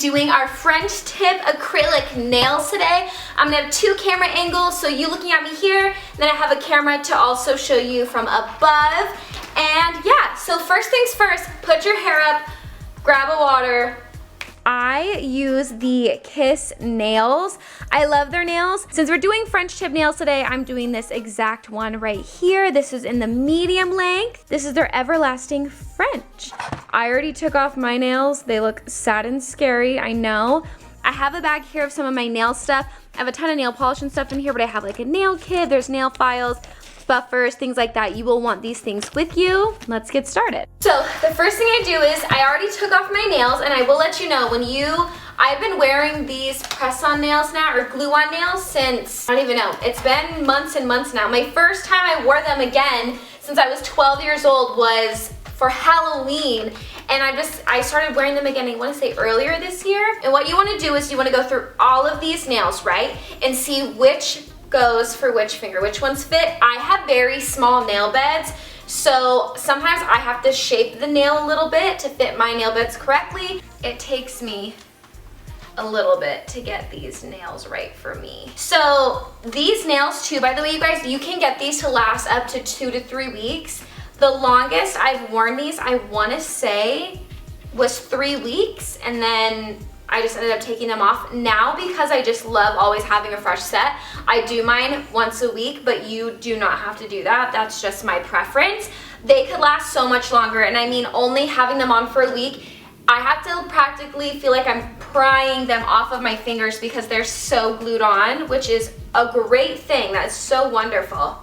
doing our French tip acrylic nails today. I'm gonna have 2 camera angles, so you looking at me here, then I have a camera to also show you from above. And yeah, so first things first, put your hair up, grab a water. I use the Kiss nails. I love their nails. Since we're doing French tip nails today, I'm doing this exact one right here. This is in the medium length. This is their Everlasting French. I already took off my nails. They look sad and scary, I know. I have a bag here of some of my nail stuff. I have a ton of nail polish and stuff in here, but I have like a nail kit, there's nail files, buffers, things like that. You will want these things with you. Let's get started. So the first thing I do is I already took off my nails, and I will let you know I've been wearing these press-on nails now, or glue-on nails, since, I don't even know, it's been months and months now. My first time I wore them again since I was 12 years old was for Halloween, and I started wearing them again, I want to say earlier this year. And what you want to do is you want to go through all of these nails, right, and see which goes for which finger, which ones fit. I have very small nail beds, so sometimes I have to shape the nail a little bit to fit my nail beds correctly. It takes me a little bit to get these nails right for me. So these nails too, by the way, you guys, you can get these to last up to 2 to 3 weeks. The longest I've worn these, I want to say, was 3 weeks, and then I just ended up taking them off. Now, because I just love always having a fresh set, I do mine once a week, but you do not have to do that. That's just my preference. They could last so much longer, and I mean, only having them on for a week, I have to practically feel like I'm prying them off of my fingers because they're so glued on, which is a great thing. That is so wonderful.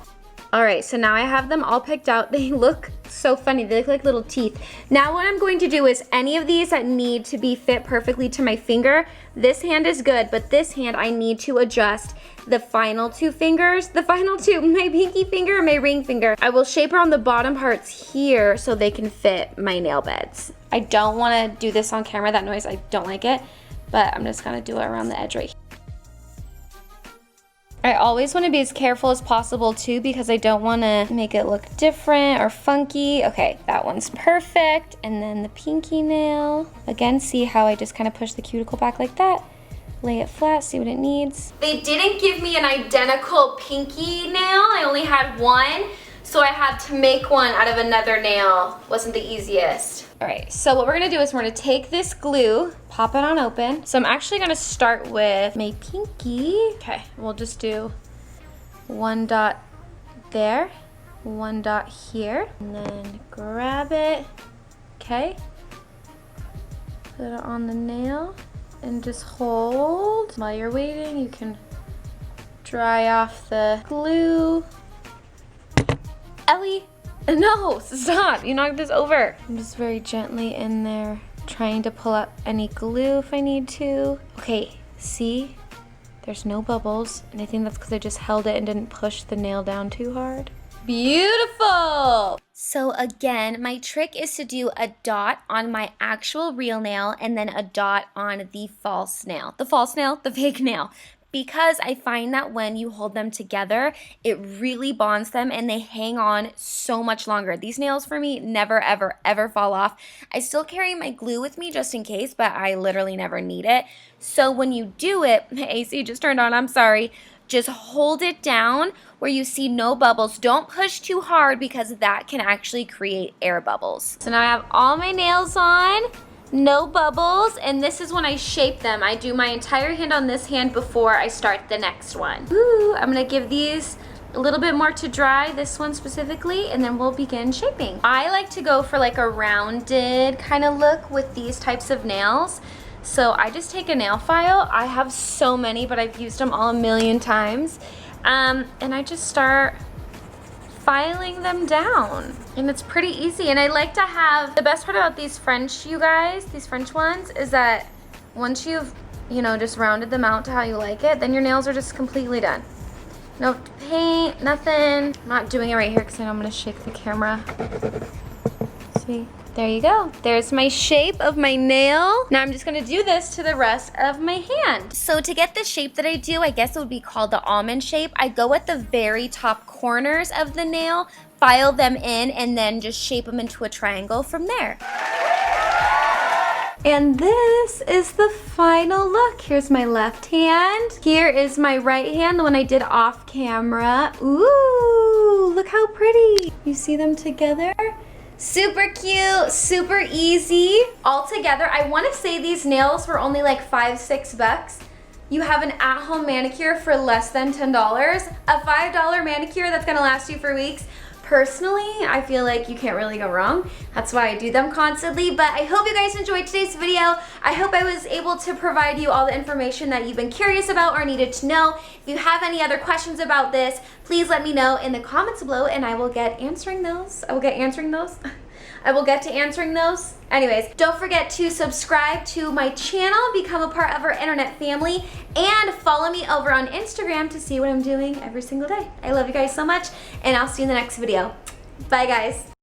All right, so now I have them all picked out. They look so funny. They look like little teeth. Now what I'm going to do is any of these that need to be fit perfectly to my finger, this hand is good, but this hand I need to adjust the final 2 fingers. The final 2, my pinky finger and my ring finger. I will shape around the bottom parts here so they can fit my nail beds. I don't want to do this on camera, that noise, I don't like it, but I'm just gonna do it around the edge right here. I always want to be as careful as possible too, because I don't want to make it look different or funky. Okay, that one's perfect. And then the pinky nail. Again, see how I just kind of push the cuticle back like that. Lay it flat, see what it needs. They didn't give me an identical pinky nail. I only had one, so I had to make one out of another nail. Wasn't the easiest. All right, so what we're gonna do is we're gonna take this glue, pop it on open. So I'm actually gonna start with my pinky. Okay, we'll just do 1 dot there, 1 dot here, and then grab it, okay? Put it on the nail and just hold. While you're waiting, you can dry off the glue. Ellie! No, stop, you knocked this over. I'm just very gently in there, trying to pull out any glue if I need to. Okay, see? There's no bubbles, and I think that's because I just held it and didn't push the nail down too hard. Beautiful! So again, my trick is to do a dot on my actual real nail and then a dot on the false nail. The false nail, the fake nail. Because I find that when you hold them together, it really bonds them and they hang on so much longer. These nails for me never, ever, ever fall off. I still carry my glue with me just in case, but I literally never need it. So when you do it, AC just turned on, I'm sorry. Just hold it down where you see no bubbles. Don't push too hard because that can actually create air bubbles. So now I have all my nails on. No bubbles, and this is when I shape them. I do my entire hand on this hand before I start the next one. Ooh, I'm gonna give these a little bit more to dry, this one specifically, and then we'll begin shaping. I like to go for like a rounded kind of look with these types of nails. So I just take a nail file. I have so many, but I've used them all a million times. And I just start filing them down, and it's pretty easy. And I like to have, the best part about these French, you guys, these French ones, is that once you've, you know, just rounded them out to how you like it, then your nails are just completely done. No paint, nothing. I'm not doing it right here because I know I'm gonna shake the camera. See? There you go. There's my shape of my nail. Now I'm just gonna do this to the rest of my hand. So to get the shape that I do, I guess it would be called the almond shape. I go at the very top corners of the nail, file them in, and then just shape them into a triangle from there. And this is the final look. Here's my left hand. Here is my right hand, the one I did off camera. Ooh, look how pretty. You see them together? Super cute, super easy. All together, I wanna say these nails were only like $5-6. You have an at-home manicure for less than $10. A $5 manicure that's gonna last you for weeks. Personally, I feel like you can't really go wrong. That's why I do them constantly, but I hope you guys enjoyed today's video. I hope I was able to provide you all the information that you've been curious about or needed to know. If you have any other questions about this, please let me know in the comments below and I will get answering those. I will get to answering those. Anyways, don't forget to subscribe to my channel, become a part of our internet family, and follow me over on Instagram to see what I'm doing every single day. I love you guys so much, and I'll see you in the next video. Bye, guys.